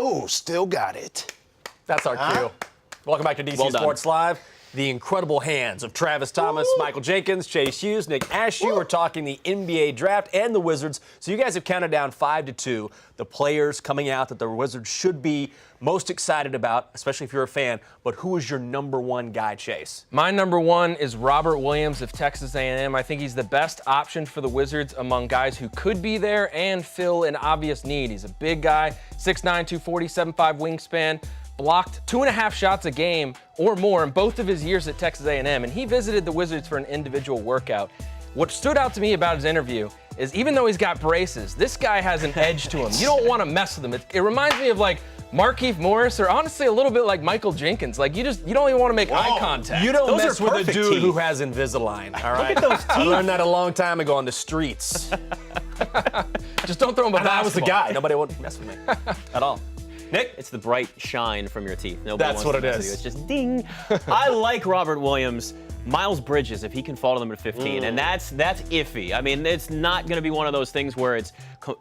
Oh, still got it. That's our cue. Welcome back to DC Sports Live. The incredible hands of Travis Thomas, Michael Jenkins, Chase Hughes, Nick Ashew. We're talking the NBA draft and the Wizards. So you guys have counted down 5-2 the players coming out that the Wizards should be most excited about, especially if you're a fan. But who is your number one guy, Chase? My number one is Robert Williams of Texas A&M. I think he's the best option for the Wizards among guys who could be there and fill an obvious need. He's a big guy, 6'9", 240, 7'5" wingspan. Blocked 2.5 shots a game or more in both of his years at Texas A&M, and he visited the Wizards for an individual workout. What stood out to me about his interview is even though he's got braces, this guy has an edge to him. You don't want to mess with him. It reminds me of like Markieff Morris, or honestly a little bit like Michael Jenkins. Like you don't even want to make eye contact. You don't Those mess are with a perfect dude teeth. who has Invisalign, all right? Look at those teeth. I learned that a long time ago on the streets. Just don't throw him a And I was the basketball. guy. Nobody would mess with me at all. Nick, it's the bright shine from your teeth. Nobody That's wants what to it mess with is. you. It's just ding. I like Robert Williams. Miles Bridges, if he can fall to them at 15, and that's iffy. I mean, it's not going to be one of those things where it's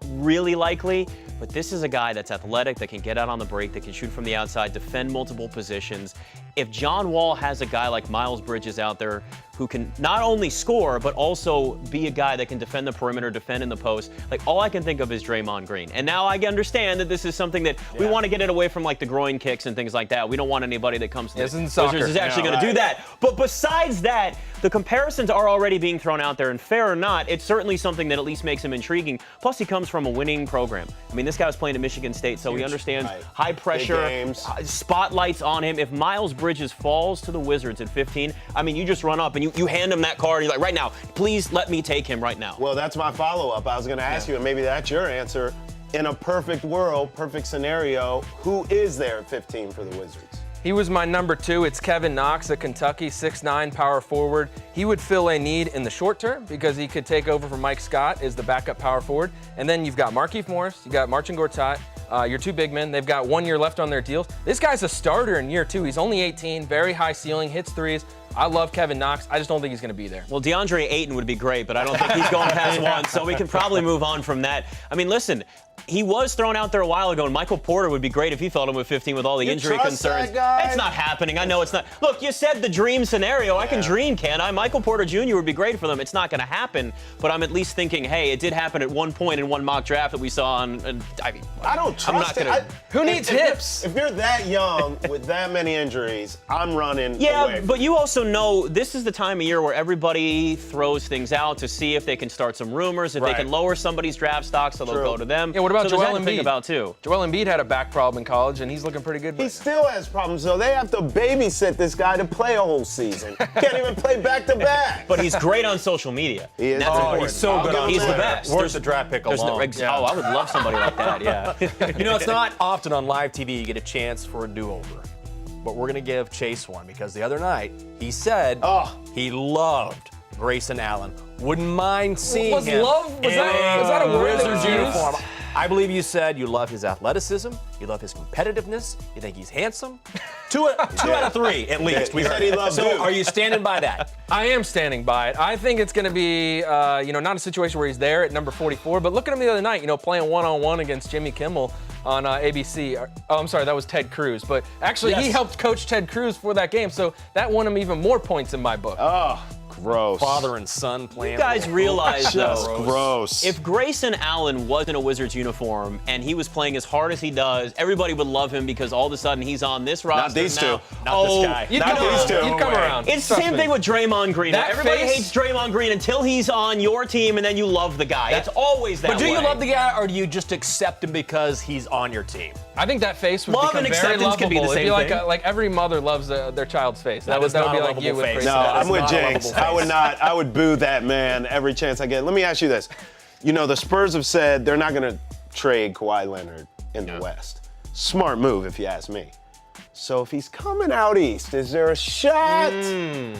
really likely, but this is a guy that's athletic, that can get out on the break, that can shoot from the outside, defend multiple positions. If John Wall has a guy like Miles Bridges out there who can not only score, but also be a guy that can defend the perimeter, defend in the post, like all I can think of is Draymond Green. And now I understand that this is something that we want to get it away from, like the groin kicks and things like that. We don't want anybody that comes to This the isn't soccer. Wizards is actually going to do that. But besides that, the comparisons are already being thrown out there, and fair or not, it's certainly something that at least makes him intriguing. Plus, he comes from a winning program. I mean, this guy was playing at Michigan State, so he understands high pressure, games. spotlights on him. If Miles Bridges falls to the Wizards at 15, I mean, you just run up and you hand him that card. You're like, right now, please let me take him right now. Well, that's my follow-up. I was going to ask you, and maybe that's your answer. In a perfect world, perfect scenario, who is there at 15 for the Wizards? He was my number 2. It's Kevin Knox of Kentucky, 6'9", power forward. He would fill a need in the short term because he could take over for Mike Scott as the backup power forward. And then you've got Markieff Morris, you got Marcin Gortat, your two big men. They've got 1 year left on their deals. This guy's a starter in year 2. He's only 18, very high ceiling, hits threes. I love Kevin Knox. I just don't think he's going to be there. Well, DeAndre Ayton would be great, but I don't think he's going past 1, so we can probably move on from that. I mean, listen, he was thrown out there a while ago, and Michael Porter would be great if he fell to him with 15 with all the injury trust concerns. that guy? It's not happening. I know it's not. Look, you said the dream scenario. I can dream, can't I? Michael Porter Jr. would be great for them. It's not going to happen, but I'm at least thinking, hey, it did happen at one point in one mock draft that we saw on. I don't trust I'm not it. gonna- Who needs hips? If you're that young with that many injuries, I'm running Yeah, away. but you also know this is the time of year where everybody throws things out to see if they can start some rumors, if they can lower somebody's draft stock so they'll go to them. Yeah, what about so there's Joel that to think Embiid? about too. Joel Embiid had a back problem in college, and he's looking pretty good. He Right still has problems, though. They have to babysit this guy to play a whole season. Can't even play back-to-back. But he's great on social media. He is. That's Oh, important. he's so good on He's the Twitter. best. Worth the draft pick There's no, alone. Oh, I would love somebody like that, yeah. You know, it's not often on live TV you get a chance for a do-over. But we're going to give Chase one because the other night he said he loved Grayson Allen. Wouldn't mind seeing Was him love- was in that a word that Wizards was used? uniform. I believe you said you love his athleticism, you love his competitiveness, you think he's handsome. Two out of 3, at least. He said he loved So Duke. are you standing by that? I am standing by it. I think it's going to be, not a situation where he's there at number 44, but look at him the other night, playing one-on-one against Jimmy Kimmel on ABC. Oh, I'm sorry, that was Ted Cruz. But actually, he helped coach Ted Cruz for that game, so that won him even more points in my book. Oh, gross. Father and son playing. You guys realize, Just though, gross. if Grayson Allen was in a Wizards uniform and he was playing as hard as he does, everybody would love him because all of a sudden he's on this roster. these now. two. Not this guy. You'd Not come these around. two. You'd come around. It's the Trust same me. thing with Draymond Green. That Everybody face- hates Draymond Green until he's on your team, and then you love the guy. It's always that But do way. you love the guy, or do you just accept him because he's on your team? I think that face would Love become and very acceptance lovable. could be the It'd same be like thing. like every mother loves their child's face. That would is not be a like you lovable with face. Grayson No, Allen. I'm with not a Jinx. lovable I would face. not. I would boo that man every chance I get. Let me ask you this. The Spurs have said they're not going to trade Kawhi Leonard in the West. Smart move, if you ask me. So if he's coming out east, is there a shot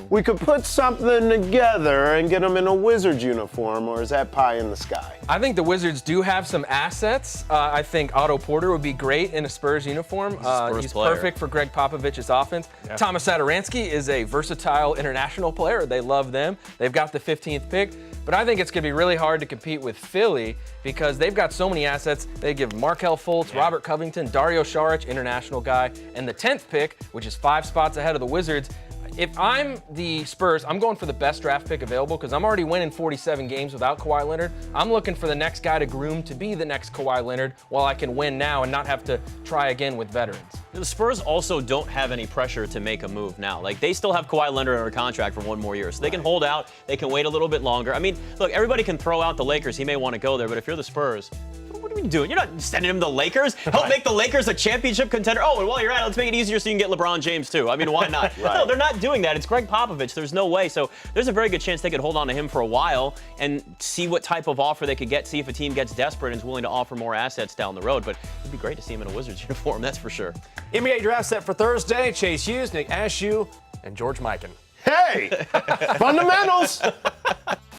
we could put something together and get him in a Wizards uniform, or is that pie in the sky? I think the Wizards do have some assets. I think Otto Porter would be great in a Spurs uniform. He's player. perfect for Greg Popovich's offense. Yeah. Thomas Satoransky is a versatile international player. They love them. They've got the 15th pick. But I think it's going to be really hard to compete with Philly because they've got so many assets. They give Markelle Fultz, Robert Covington, Dario Saric, international guy, and the 10th pick, which is 5 spots ahead of the Wizards. If I'm the Spurs, I'm going for the best draft pick available because I'm already winning 47 games without Kawhi Leonard. I'm looking for the next guy to groom to be the next Kawhi Leonard while I can win now and not have to try again with veterans. The Spurs also don't have any pressure to make a move now. Like, they still have Kawhi Leonard under contract for 1 more year, so they can hold out. They can wait a little bit longer. I mean, look, everybody can throw out the Lakers. He may want to go there, but if you're the Spurs, what are we doing? You're not sending him to the Lakers. Help make the Lakers a championship contender. Oh, and while you're at it, let's make it easier so you can get LeBron James too. I mean, why not? No, they're not doing that. It's Greg Popovich. There's no way. So there's a very good chance they could hold on to him for a while and see what type of offer they could get, see if a team gets desperate and is willing to offer more assets down the road. But it'd be great to see him in a Wizards uniform, that's for sure. NBA draft set for Thursday. Chase Hughes, Nick Ashew, and George Mikan. Hey, fundamentals.